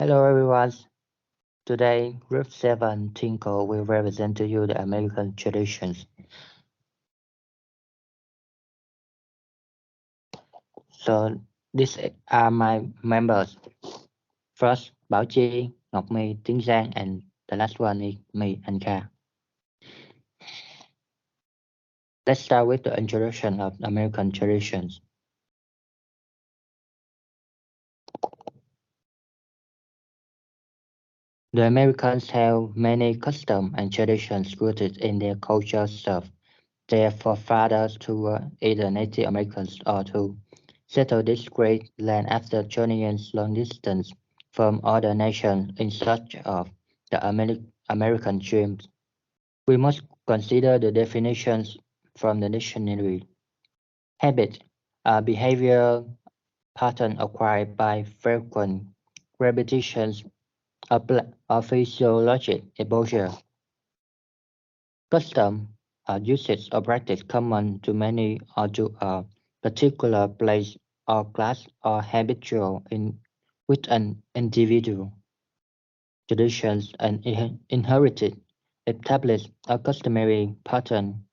Hello everyone. Today, Group 7 Tinkle will represent to you the American traditions. So these are my members. First, Bảo Chi, Ngọc My, Tiến Giang, and the last one is me and Kha. Let's start with the introduction of American traditions. The Americans have many customs and traditions rooted in their culture served their forefathers who were either Native Americans or who settled this great land after journeying long distance from other nations in search of the American dream. We must consider the definitions from the dictionary. Habit, a behavior pattern acquired by frequent repetitions of physiologic exposure. Custom, usage or practice common to many or to a particular place or class or habitual in with an individual. Traditions and inherited establish a customary pattern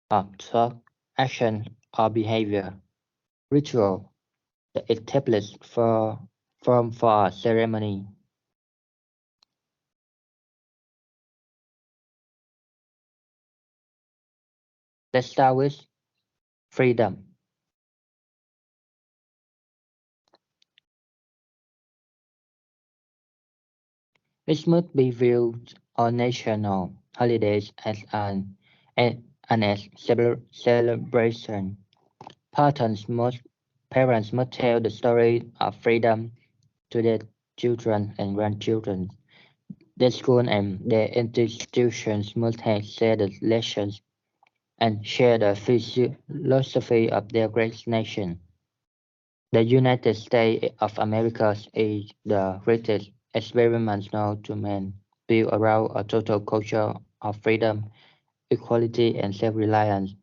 of thought, action, or behavior. Ritual, the established form for a ceremony. Let's start with freedom. It must be viewed on national holidays as celebration. Parents must tell the story of freedom to their children and grandchildren. Their schools and their institutions must have shared the lessons and share the philosophy of their great nation. The United States of America is the greatest experiment known to man, built around a total culture of freedom, equality, and self-reliance.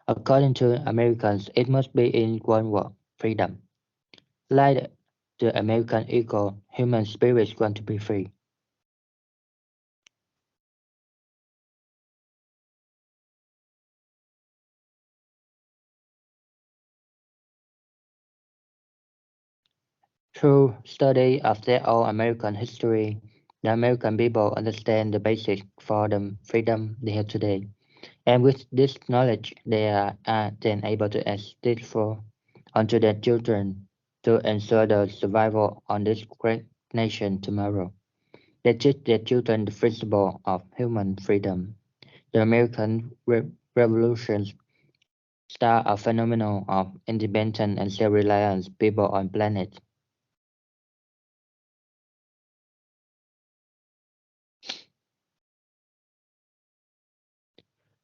According to Americans, it must be in one word: freedom. Like the American eagle, human spirits want to be free. Through study of their own American history, the American people understand the basics for the freedom they have today. And with this knowledge, they are then able to instill for onto their children to ensure the survival on this great nation tomorrow. They teach their children the principle of human freedom. The American Revolution started a phenomenon of independent and self-reliance people on planet.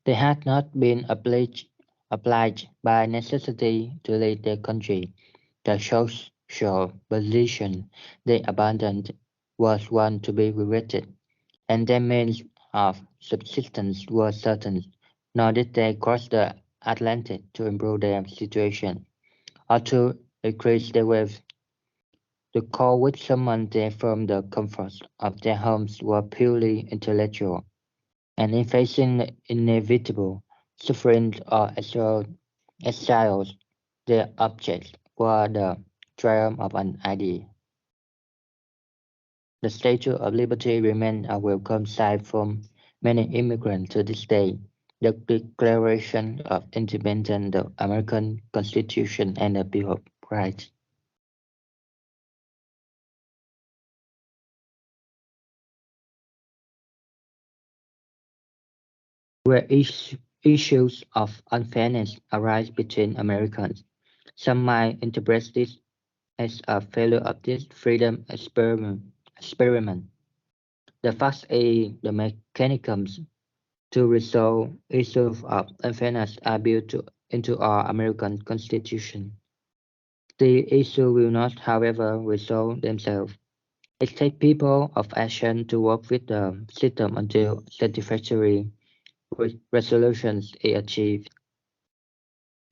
They had not been obliged by necessity to leave their country. The social position they abandoned was one to be regretted, and their means of subsistence were certain, nor did they cross the Atlantic to improve their situation or to increase their wealth. The call which summoned them from the comforts of their homes were purely intellectual, and in facing the inevitable suffering or exiles, their objects were the triumph of an idea. The Statue of Liberty remains a welcome sight for many immigrants to this day. The Declaration of Independence, the American Constitution, and the Bill of Rights where issues of unfairness arise between Americans. Some might interpret this as a failure of this freedom experiment. The fact is, the mechanisms to resolve issues of unfairness are built into our American Constitution. The issue will not, however, resolve themselves. It takes people of action to work with the system until satisfactory resolutions are achieved.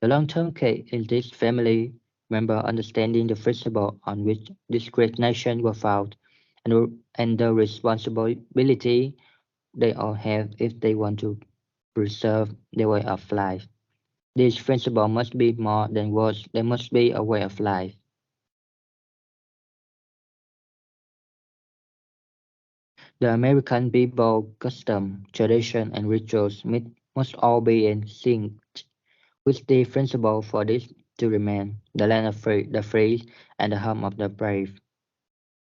The long-term case in this family Remember understanding the principle on which this great nation was founded and the responsibility they all have if they want to preserve their way of life. These principles must be more than words, they must be a way of life. The American people, custom, tradition, and rituals must all be in sync with the principle for this to remain the land of the free and the home of the brave.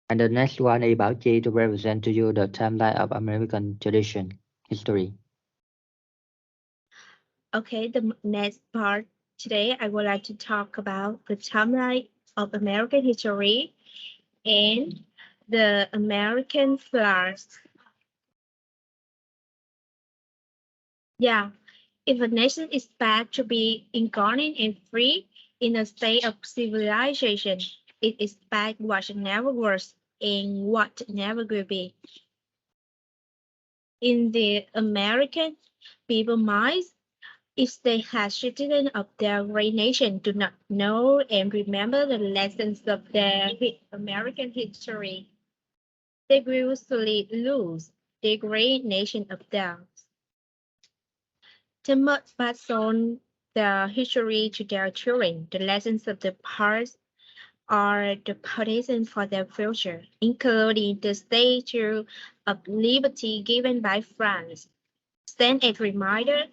And the next one is about Chi to represent to you the timeline of American tradition history. Okay, the next part today, I would like to talk about the timeline of American history and the American flags. Yeah, if a nation is back to be incarnate and free in a state of civilization, it is back what never was and what never will be. In the American people minds, if they had citizens of their great nation do not know and remember the lessons of their American history, they will slowly lose the great nation of theirs. They must pass on their history to their children. The lessons of the past are the foundation for their future, including the Statue of Liberty given by France. Stand a reminder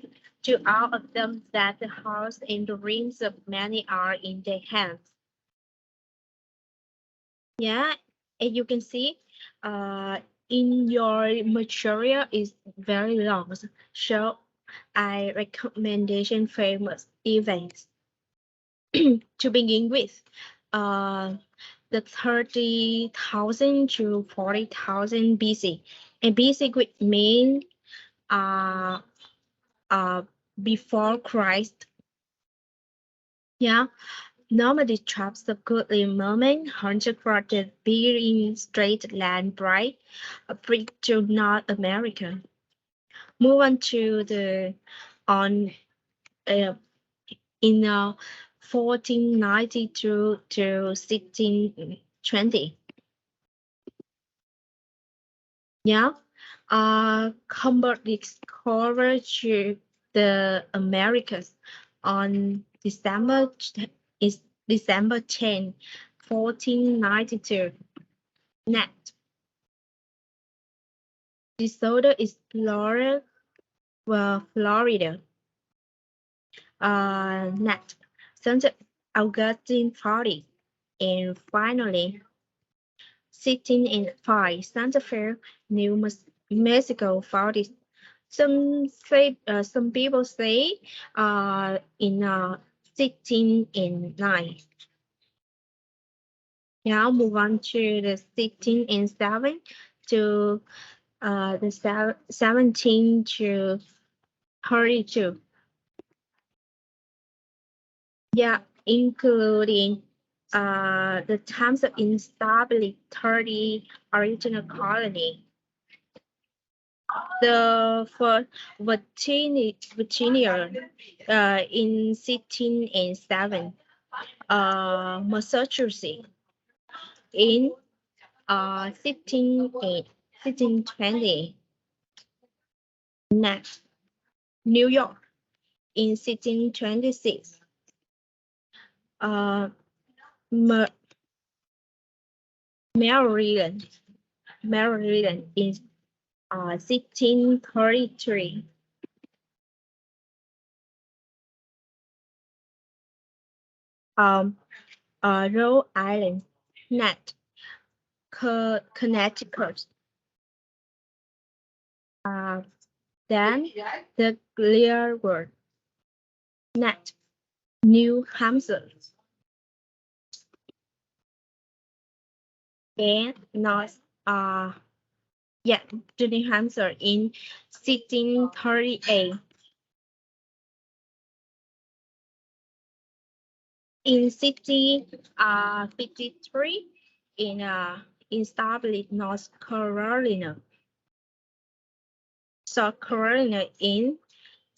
to all of them that the hearts and the dreams of many are in their hands. Yeah, as you can see, in your material is very long, so I recommendation famous events to begin with. Uh, the 30,000 to 40,000 BC, and BC would mean uh, uh, before Christ. Yeah, normally traps the goodly moment, hunter crowded bearing straight land bright, a bridge to North America. Move on to the on uh, in 1492 to 1620. Yeah, Humbert discovered the Americas on is December 10, 1492. Next, DeSoto explored Florida. Next, St. Augustine Party. And finally, 1605, Santa Fe, Mexico founded. Some people say in 1609. Now move on to the 1607 to the 17 to 32. Yeah, including the times of instability, 30 original colony. The for Virginia in 1607, Massachusetts in 1620, next New York in 1626, uh, Ma- Maryland, Maryland in 1633, um, Rhode Island, next Connecticut, uh, then the Clearwater, next New Hampshire, and North, yeah, to New Hampshire in 1638. In 1653, in established North Carolina, South Carolina in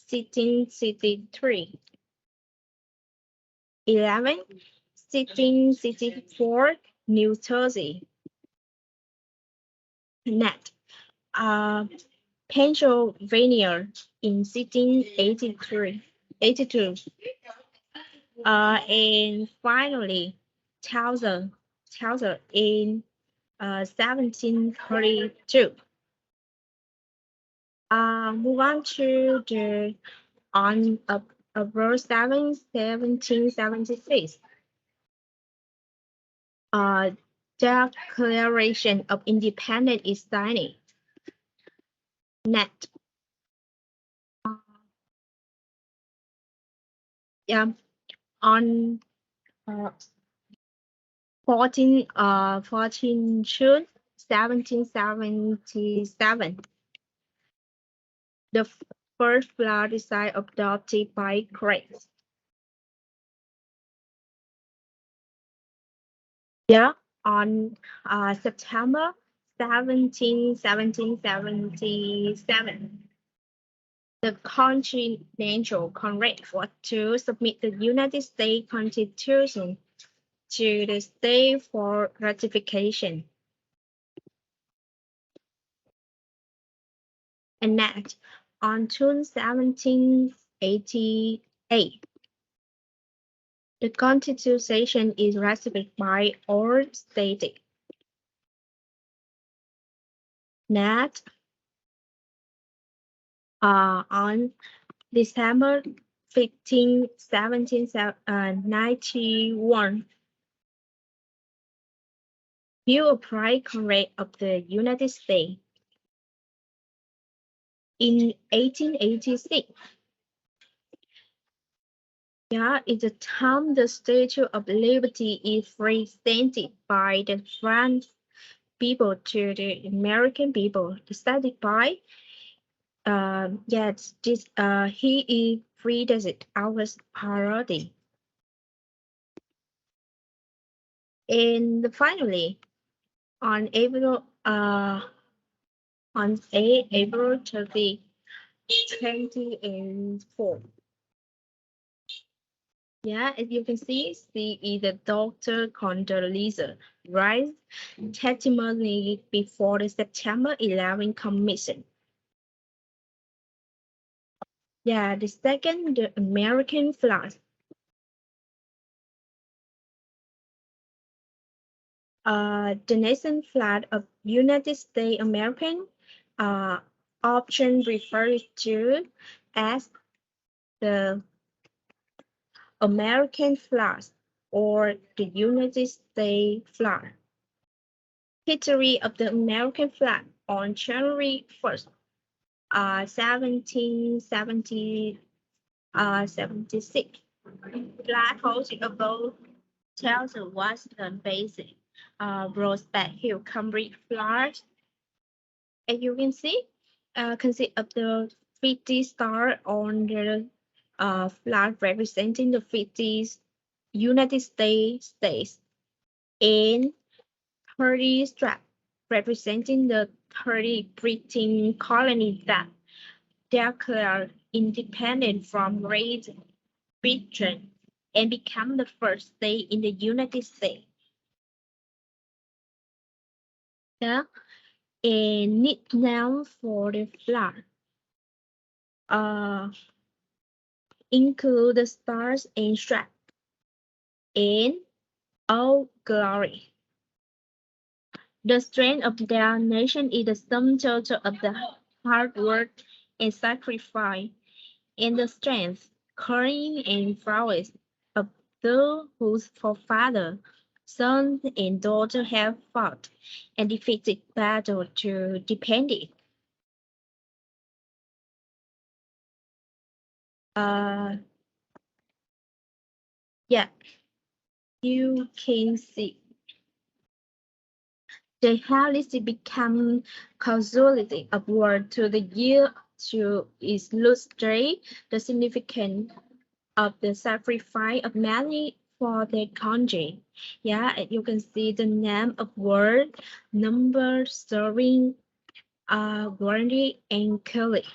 1663. 11. 1664, New Jersey. Nat. Uh, Pennsylvania in 1683, 82. And finally, Towson, Towson in 1732. Move on to the on April 7, 1776. Uh, Declaration of Independence is signed. Net. Yeah, on uh, 14 June 1777. The first flower design adopted by Grace. Yeah, on September 1777. The Continental Congress was to submit the United States Constitution to the state for ratification. Enact on June 1788. The Constitution is ratified by all states. Nat on December 15, 1791. Bill of Rights Congress of the United States. In 1886, yeah, it's the time the Statue of Liberty is presented by the French people to the American people, decided by yes, this he is free desert hours parody. And finally, on April 30, 2004. Yeah, as you can see, she is the Dr. Condoleezza Rice testimony before the September 11 Commission. Yeah, the second, the American flag. The nation flag of United States American option refers to as the American flag or the United States flag. History of the American flag on January 1st, 76. Flag hosted above tells the Western Basic, Prospect Hill, Cambridge, Florida. As you consist of the 50 star on the flag representing the 50 United States and 30 strap representing the 30 Britain colonies that declared independence from Great Britain and become the first state in the United States. Yeah, a nickname for the flag include the stars and stripes and all glory. The strength of their nation is the sum total of the hard work and sacrifice, and the strength, courage, and prowess of those whose forefathers, sons, and daughters have fought and defeated battle to defend it. Uh, yeah, you can see the Harris become causality of war to the year to illustrate the significance of the sacrifice of many for their country. Yeah, and you can see the name of word, number, serving, warranty, and Kelly.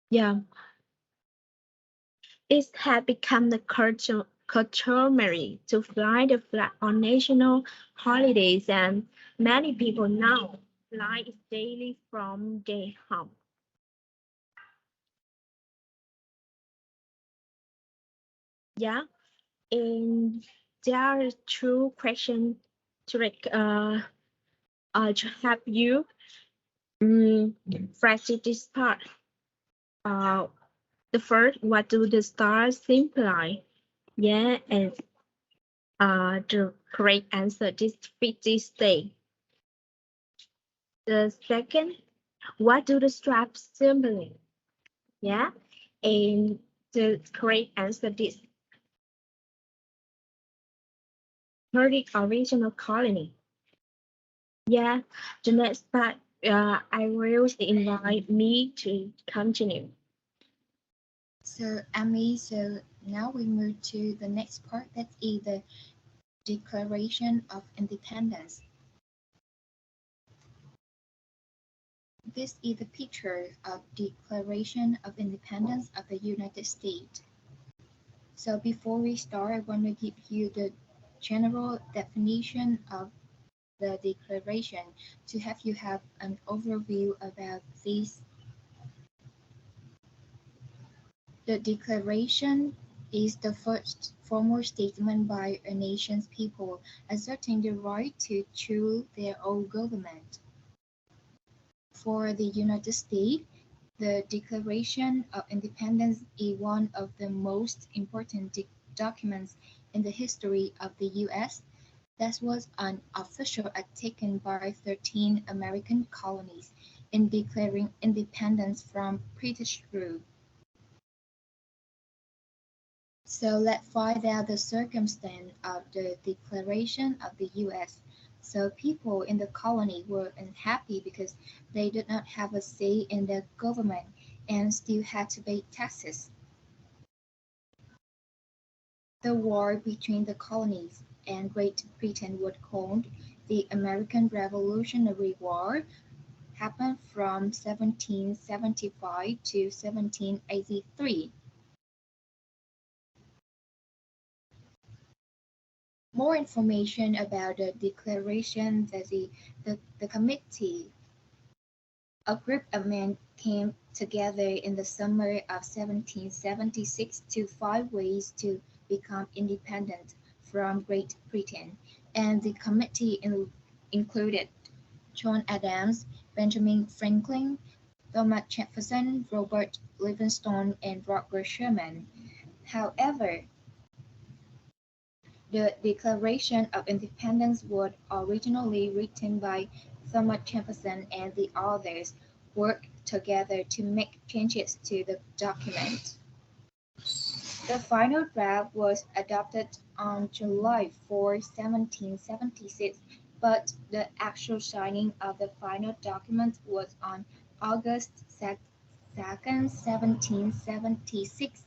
Yeah, It had become the customary to fly the flag on national holidays, and many people now fly it daily from their home. Yeah, and there are two questions to to have you practice this part. Uh, the first, what do the stars imply? Yeah, and the correct answer is 50 day. The second, what do the straps symbolize? Yeah, and the correct answer is 30 original colony. Yeah, the next part, I will invite me to continue. So, Amy, so now we move to the next part, that's the Declaration of Independence. This is the picture of Declaration of Independence of the United States. So before we start, I want to give you the general definition of the declaration to have you have an overview about this. The declaration is the first formal statement by a nation's people asserting the right to choose their own government. For the United States, the Declaration of Independence is one of the most important documents in the history of the U.S. That was an official act taken by 13 American colonies in declaring independence from British rule. So let's find out the circumstance of the declaration of the U.S. So people in the colony were unhappy because they did not have a say in the government and still had to pay taxes. The war between the colonies and Great Britain was called the American Revolutionary War, happened from 1775 to 1783. More information about the declaration that the committee, a group of men came together in the summer of 1776 to find ways to become independent from Great Britain, and the committee included John Adams, Benjamin Franklin, Thomas Jefferson, Robert Livingston, and Roger Sherman. However, the Declaration of Independence was originally written by Thomas Jefferson, and the others worked together to make changes to the document. The final draft was adopted on July 4, 1776, but the actual signing of the final document was on August 2nd, 1776.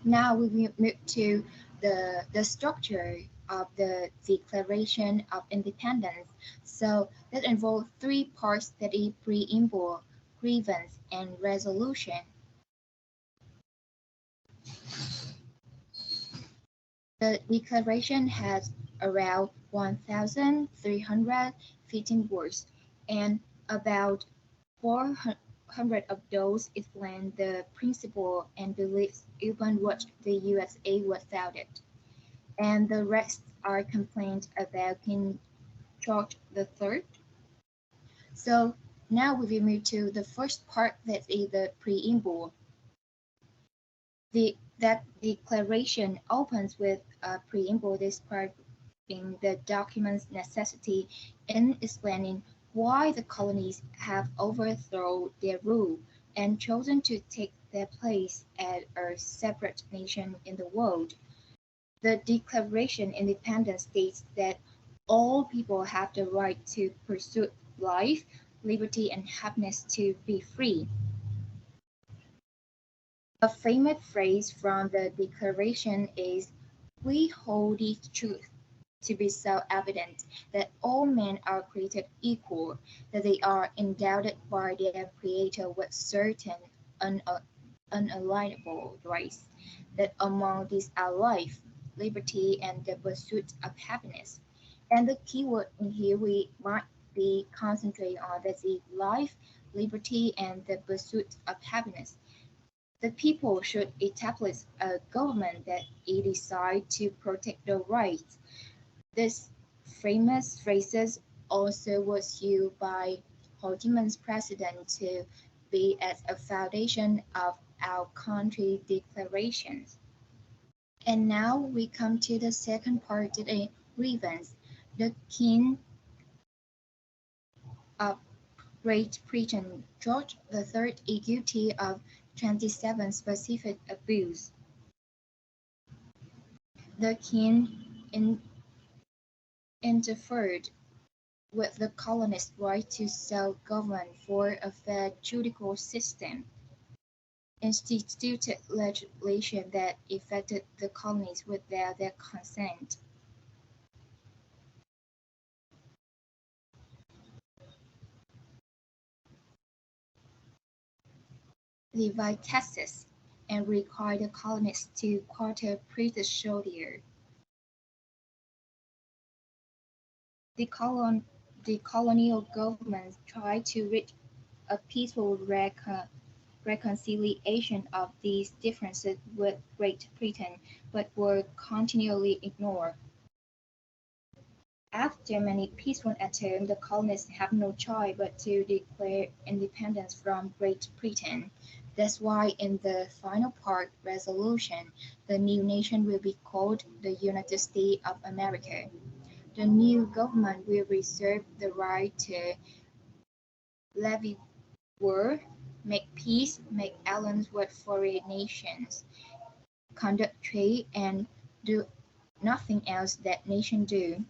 Now we will move to the structure of the Declaration of Independence. So that involves three parts, that is preamble, grievance, and resolution. The Declaration has around 1,315 words, and about 400 of those explain the principle and beliefs upon which the USA was founded, and the rest are complaints about King George III. So now we will move to the first part, that is the preamble. That declaration opens with a preamble describing the document's necessity in explaining why the colonies have overthrown their rule and chosen to take their place as a separate nation in the world. The Declaration of Independence states that all people have the right to pursue life, liberty, and happiness, to be free. A famous phrase from the Declaration is, "We hold this truth to be self-evident, that all men are created equal, that they are endowed by their Creator with certain unalienable rights, that among these are life, liberty, and the pursuit of happiness. And the keyword in here we might be concentrating on that is life, liberty, and the pursuit of happiness. The people should establish a government that it decide to protect the rights. This famous phrases also was used by Ho Chi Minh's president to be as a foundation of our country declarations. And now we come to the second part today, grievance. The king of Great Britain, George III, is guilty of 27 specific abuse. The king interfered with the colonists' right to self-govern for a fair judicial system, instituted legislation that affected the colonies without their consent, levied taxes, and required the colonists to quarter British soldiers. The, colon, the colonial government tried to reach a peaceful reconciliation of these differences with Great Britain, but were continually ignored. After many peaceful attempts, the colonists have no choice but to declare independence from Great Britain. That's why in the final part resolution, the new nation will be called the United States of America. The new government will reserve the right to levy war, make peace, make alliance with foreign nations, conduct trade, and do nothing else that nations do.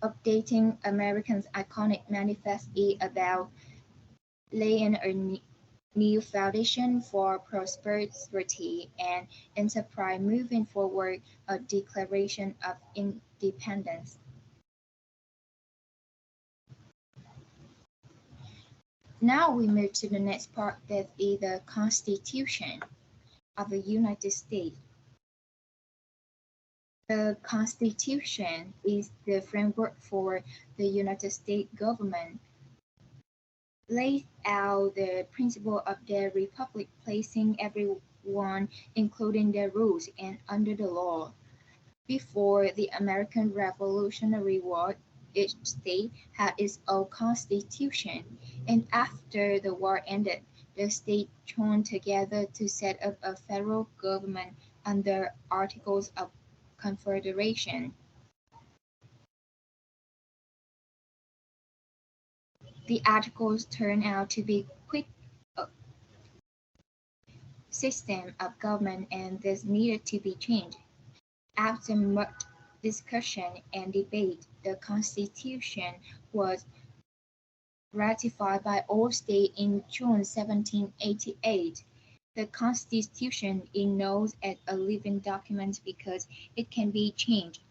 Updating Americans' iconic manifesto is about laying a new foundation for prosperity and enterprise moving forward a declaration of independence. Now we move to the next part that is the Constitution of the United States. The Constitution is the framework for the United States government, lays out the principle of the republic, placing everyone, including the rules, and under the law. Before the American Revolutionary War, each state had its own constitution, and after the war ended, the states joined together to set up a federal government under Articles of Confederation. The articles turned out to be quick system of government and this needed to be changed. After much discussion and debate, the Constitution was ratified by all states in June 1788. The Constitution is known as a living document because it can be changed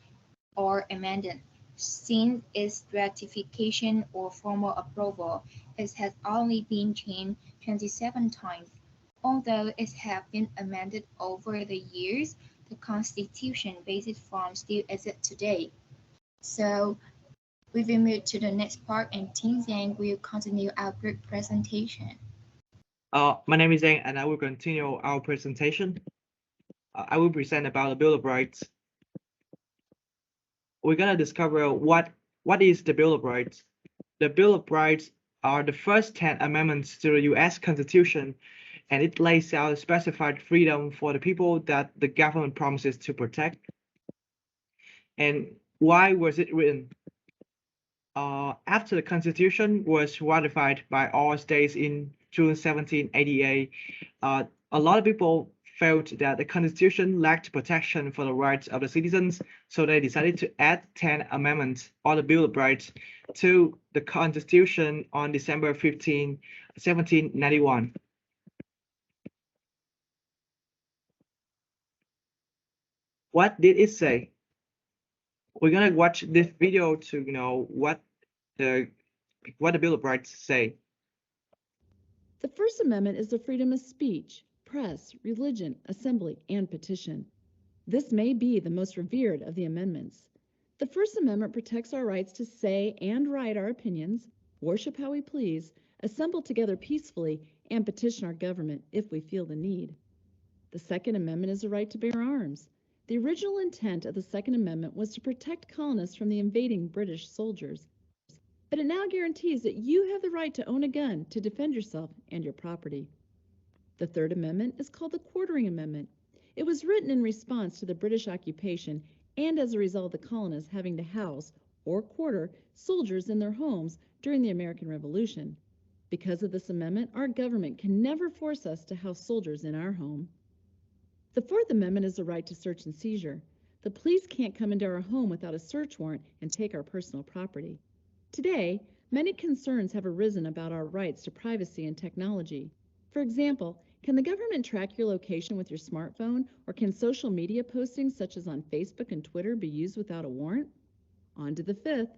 or amended. Since its ratification or formal approval, it has only been changed 27 times. Although it has been amended over the years, the Constitution basic form still exists today. So we will move to the next part and Ting Zhang will continue our group presentation. My name is Zhang and I will continue our presentation. I will present about the Bill of Rights. We're gonna discover what is the Bill of Rights. The Bill of Rights are the first 10 amendments to the US Constitution, and it lays out specified freedom for the people that the government promises to protect. And why was it written? After the Constitution was ratified by all states in June 1788, a lot of people felt that the Constitution lacked protection for the rights of the citizens, so they decided to add 10 amendments or the Bill of Rights to the Constitution on December 15, 1791. What did it say? We're gonna watch this video to know what the Bill of Rights say. The First Amendment is the freedom of speech, press, religion, assembly, and petition. This may be the most revered of the amendments. The First Amendment protects our rights to say and write our opinions, worship how we please, assemble together peacefully, and petition our government if we feel the need. The Second Amendment is the right to bear arms. The original intent of the Second Amendment was to protect colonists from the invading British soldiers, but it now guarantees that you have the right to own a gun to defend yourself and your property. The Third Amendment is called the Quartering Amendment. It was written in response to the British occupation and as a result of the colonists having to house or quarter soldiers in their homes during the American Revolution. Because of this amendment, our government can never force us to house soldiers in our home. The Fourth Amendment is the right to search and seizure. The police can't come into our home without a search warrant and take our personal property. Today, many concerns have arisen about our rights to privacy and technology. For example, can the government track your location with your smartphone, or can social media postings such as on Facebook and Twitter be used without a warrant? On to the fifth.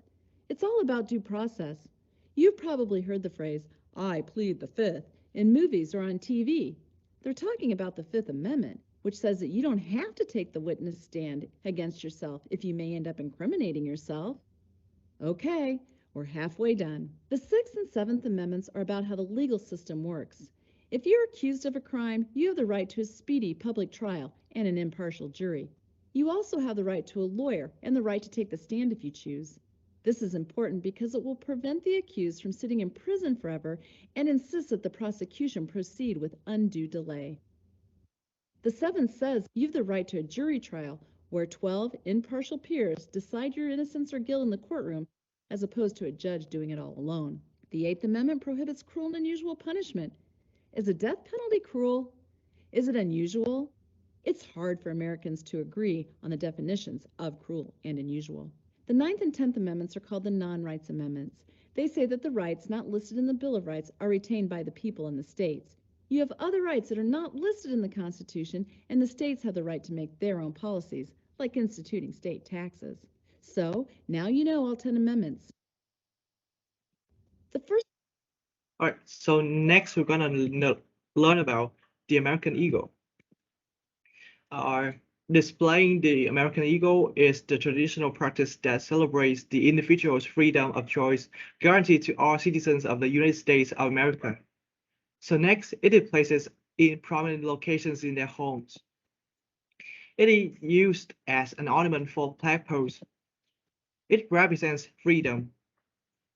It's all about due process. You've probably heard the phrase, I plead the fifth, in movies or on TV. They're talking about the Fifth Amendment, which says that you don't have to take the witness stand against yourself if you may end up incriminating yourself. Okay, we're halfway done. The Sixth and Seventh Amendments are about how the legal system works. If you're accused of a crime, you have the right to a speedy public trial and an impartial jury. You also have the right to a lawyer and the right to take the stand if you choose. This is important because it will prevent the accused from sitting in prison forever and insists that the prosecution proceed with undue delay. The seventh says you have the right to a jury trial where 12 impartial peers decide your innocence or guilt in the courtroom as opposed to a judge doing it all alone. The Eighth Amendment prohibits cruel and unusual punishment. Is the death penalty cruel? Is it unusual? It's hard for Americans to agree on the definitions of cruel and unusual. The Ninth and Tenth Amendments are called the non-rights amendments. They say that the rights not listed in the Bill of Rights are retained by the people in the states. You have other rights that are not listed in the Constitution, and the states have the right to make their own policies, like instituting state taxes. So, now you know all 10 amendments. The first All right, so next we're gonna learn about the American eagle. Uh, Displaying the American eagle is the traditional practice that celebrates the individual's freedom of choice guaranteed to all citizens of the United States of America. So next, it is placed in prominent locations in their homes. It is used as an ornament for flagpoles. It represents freedom.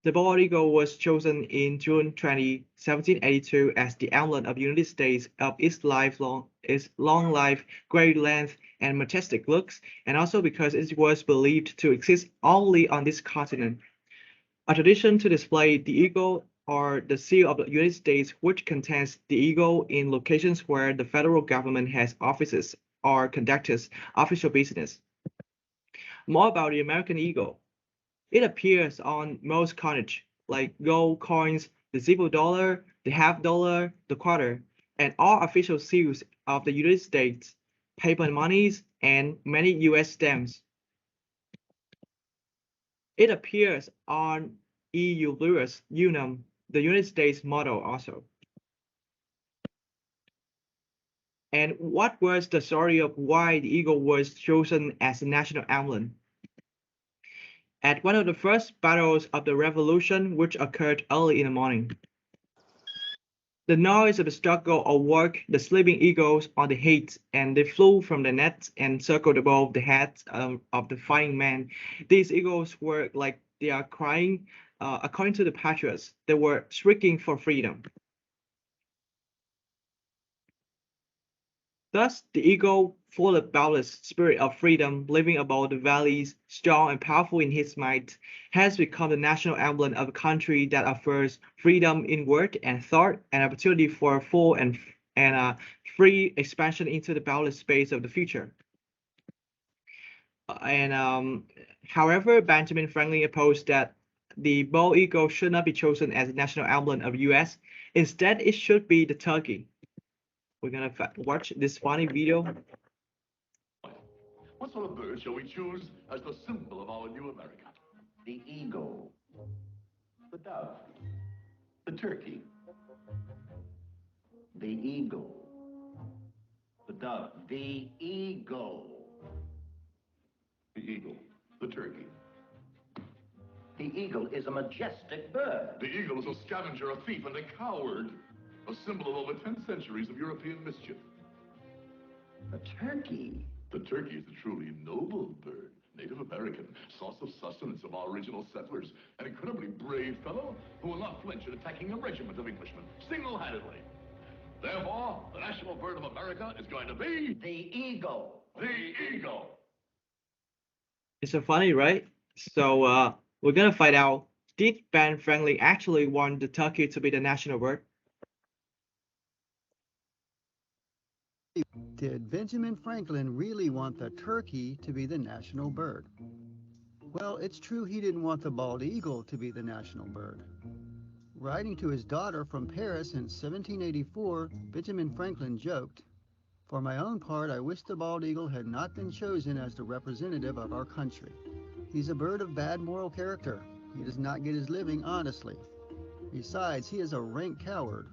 The bald eagle was chosen in June 20, 1782 as the emblem of the United States of its long life, great length, and majestic looks, and also because it was believed to exist only on this continent. A tradition to display the eagle or the seal of the United States, which contains the eagle in locations where the federal government has offices or conducts official business. More about the American eagle. It appears on most coinage, like gold coins, the silver dollar, the half dollar, the quarter, and all official seals of the United States, paper monies, and many US stamps. It appears on EU Louis Unum, the United States model also. And what was the story of why the eagle was chosen as a national emblem? At one of the first battles of the Revolution, which occurred early in the morning, the noise of the struggle awoke the sleeping eagles on the heights, and they flew from the nets and circled above the heads of the fighting men. These eagles were like they are crying, according to the patriots, they were shrieking for freedom. Thus, the eagle, full of boundless spirit of freedom, living above the valleys, strong and powerful in his might, has become the national emblem of a country that offers freedom in word and thought, and opportunity for full and free expansion into the boundless space of the future. And however, Benjamin Franklin opposed that the bald eagle should not be chosen as the national emblem of the U.S. Instead, it should be the turkey. We're gonna watch this funny video. What sort of bird shall we choose as the symbol of our new America? The eagle, the dove, the turkey. The eagle. The dove. The eagle. The eagle. The turkey. The eagle is a majestic bird. The eagle is a scavenger, a thief, and a coward. A symbol of over 10 centuries of European mischief. The turkey. The turkey is a truly noble bird. Native American, source of sustenance of our original settlers. An incredibly brave fellow who will not flinch at attacking a regiment of Englishmen, single-handedly. Therefore, the national bird of America is going to be The eagle. the eagle. It's so funny, right? So we're gonna find out, did Ben Franklin actually want the turkey to be the national bird? Did Benjamin Franklin really want the turkey to be the national bird? Well, it's true he didn't want the bald eagle to be the national bird. Writing to his daughter from Paris in 1784, Benjamin Franklin joked, "For my own part, I wish the bald eagle had not been chosen as the representative of our country. He's a bird of bad moral character. He does not get his living honestly. Besides, he is a rank coward.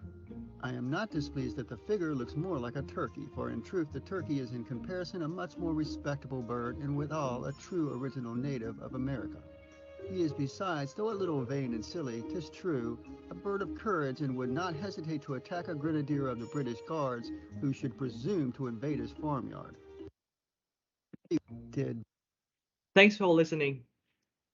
I am not displeased that the figure looks more like a turkey, for in truth the turkey is in comparison a much more respectable bird, and withal a true original native of America. He is besides, though a little vain and silly, 'tis true, a bird of courage, and would not hesitate to attack a grenadier of the British Guards who should presume to invade his farmyard." Did Thanks for listening.